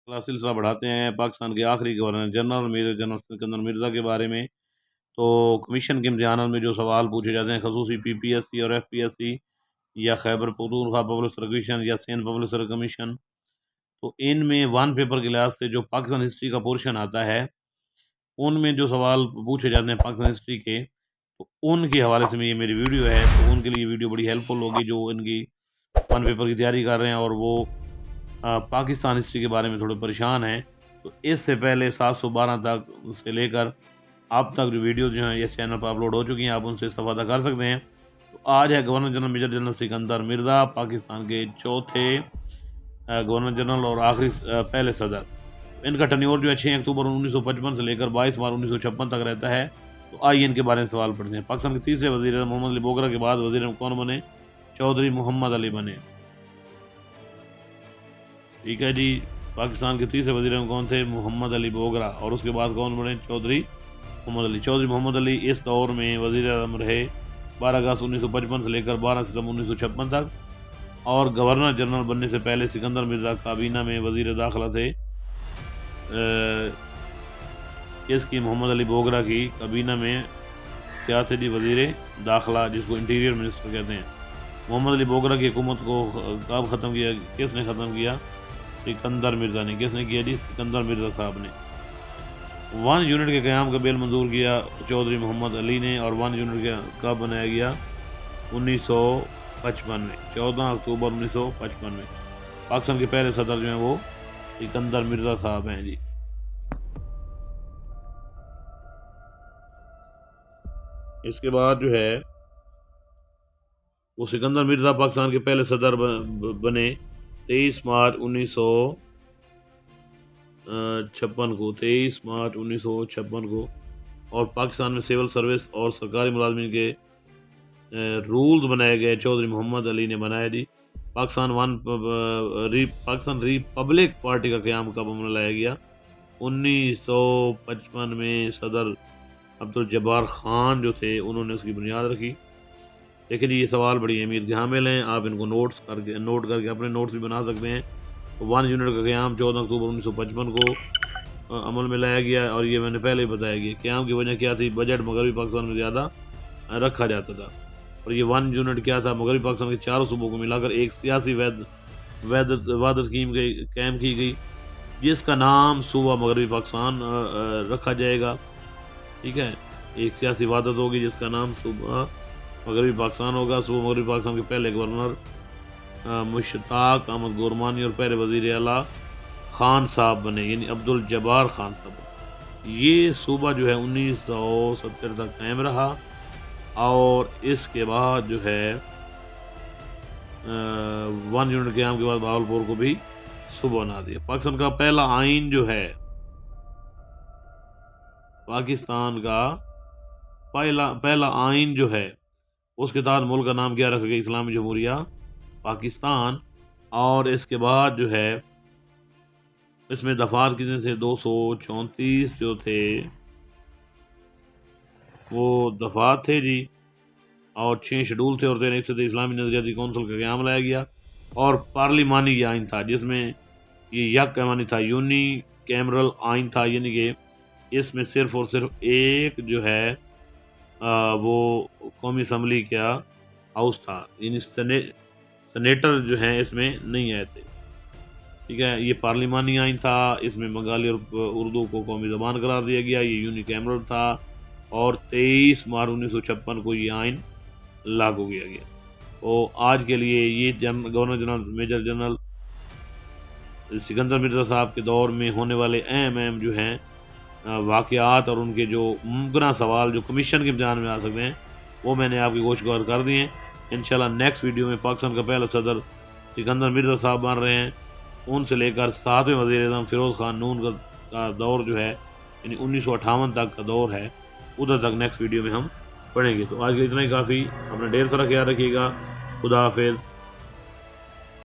सिलसिला बढ़ाते हैं पाकिस्तान के आखिरी governor general major general Sikandar Mirza के बारे में। तो कमीशन के इम्तिहान में जो सवाल पूछे जाते हैं खसूसी PPSC और FPSC या Khyber Pakhtunkhwa public service commission या सिंध पब्लिक सर्विस कमीशन, तो इनमें वन पेपर के लिहाज से जो पाकिस्तान हिस्ट्री का पोर्शन आता है उनमें जो सवाल पूछे जाते हैं पाकिस्तान हिस्ट्री के, तो उनके हवाले से ये मेरी वीडियो है। तो उनके लिए वीडियो बड़ी हेल्पफुल होगी जो इनकी वन पेपर की तैयारी कर रहे हैं और वो पाकिस्तान हिस्ट्री के बारे में थोड़े परेशान हैं। तो इससे पहले 712 तक से लेकर अब तक जो वीडियो जो हैं इस चैनल पर अपलोड हो चुकी हैं, आप उनसे इस्तेफादा कर सकते हैं। तो आज है governor general major general Sikandar Mirza, Pakistan के चौथे गवर्नर जनरल और आखिरी पहले सदर। इनका टर्न्योर जो है 6 अक्टूबर 1955 से लेकर 22 मार्च 1956 तक रहता है। तो आइए इनके बारे में सवाल पढ़ते हैं। पाकिस्तान के तीसरे वज़ीर मोहम्मद अली बोगरा के बाद वज़ीर कौन बने? चौधरी मोहम्मद अली बने। ठीक है जी, पाकिस्तान के तीसरे वज़ीर कौन थे? मोहम्मद अली बोगरा। और उसके बाद कौन बने? चौधरी मोहम्मद अली। चौधरी मोहम्मद अली इस दौर में वज़ीर आज़म रहे 12 अगस्त 1955 से लेकर 12 सितंबर 1956 तक। और गवर्नर जनरल बनने से पहले सिकंदर मिर्ज़ा काबीना में वज़ीर दाखिला थे। इसकी मोहम्मद अली बोगरा की काबीना में क्या थे जी? वज़ीर दाखिला, जिसको इंटीरियर मिनिस्टर कहते हैं। मोहम्मद अली बोगरा की हुकूमत को कब ख़त्म किया? किसने ख़त्म किया? सिकंदर मिर्ज़ा ने। किसने किया जी? सिकंदर मिर्ज़ा साहब ने। वन यूनिट के क़याम का बिल मंजूर किया चौधरी मोहम्मद अली ने। और वन यूनिट कब बनाया गया? 1955 में, 14 अक्टूबर 1955 में। पाकिस्तान के पहले सदर जो हैं वो सिकंदर मिर्ज़ा साहब हैं जी। इसके बाद जो है वो सिकंदर मिर्ज़ा पाकिस्तान के पहले सदर बने 23 मार्च 1956 को। 23 मार्च 1956 को। और पाकिस्तान में सिविल सर्विस और सरकारी मुलाजमीन के रूल्स बनाए गए चौधरी मोहम्मद अली ने बनाए जी। पाकिस्तान रिपब्लिक पार्टी का क़याम कब लाया गया? 1955 में सदर अब्दुल जब्बार खान जो थे उन्होंने उसकी बुनियाद रखी। देखिए जी, ये सवाल बड़ी अहमियत के हामिल हैं, आप इनको नोट करके अपने नोट्स भी बना सकते हैं। तो वन यूनिट का क़याम 14 अक्टूबर 1955 को अमल में लाया गया। और ये मैंने पहले ही बताया कि क़याम की वजह क्या थी? बजट मगरबी पाकिस्तान में ज़्यादा रखा जाता था। और ये वन यूनिट क्या था? मगरबी पाकिस्तान के चारों सूबों को मिलाकर एक सियासी वादत स्कीम कायम की गई, जिसका नाम सूबा मगरबी पाकिस्तान रखा जाएगा। ठीक है, एक सियासी वादत होगी जिसका नाम सूबा मगरबी पाकिस्तान होगा। सूबा मगरबी पाकिस्तान के पहले गवर्नर मुश्ताक अहमद गोरमानी और पहले वज़ीर आला खान साहब बने, यानी अब्दुल जब्बार खान साहब। ये सूबा जो है 1970 तक कायम रहा। और इसके बाद जो है वन यूनिट क़याम के बाद भावलपुर को भी सूबा बना दिया। पाकिस्तान का पहला आइन जो है, पाकिस्तान का पहला आइन जो है उसके तहत मुल्क का नाम क्या रखा गया? इस्लामी जमहूरिया पाकिस्तान। और इसके बाद जो है इसमें दफात कितने थे? 234 जो थे वो दफात थे जी। और 6 शेड्यूल थे और 13 फ़ीसद इस्लामी नज़रियाती कौंसिल का क़याम लाया गया। और पार्लिमानी ये आइन था जिसमें ये यक कैमानी था, यूनी कैमरल आइन था, यानी कि इसमें सिर्फ़ और सिर्फ एक जो है वो कौमी असम्बली का हाउस था, यानी सेनेटर जो हैं इसमें नहीं आए थे। ठीक है, ये पार्लिमानी आइन था, इसमें बंगाली और उर्दू को कौमी ज़बान करार दिया गया। ये यूनी कैमरल था और 23 मार्च 1956 को ये आइन लागू किया गया। तो आज के लिए ये governor general major general Sikandar Mirza साहब के दौर में होने वाले अहम जो हैं वाक़यात और उनके जो मुमकिन सवाल जो कमीशन के इम्तिहान में आ सकते हैं वो मैंने आपकी गोश्त कर दिए हैं। इंशाल्लाह नेक्स्ट वीडियो में पाकिस्तान का पहला सदर सिकंदर मिर्ज़ा साहब बन रहे हैं, उनसे लेकर 7वें वज़ीर-ए-आज़म फ़िरोज़ ख़ान नून का दौर जो है यानी 1958 तक का दौर है, उधर तक नेक्स्ट वीडियो में हम पढ़ेंगे। तो आज के इतना ही काफ़ी। अपना ढेर सारा ख्याल रखिएगा। खुदा हाफ़िज़।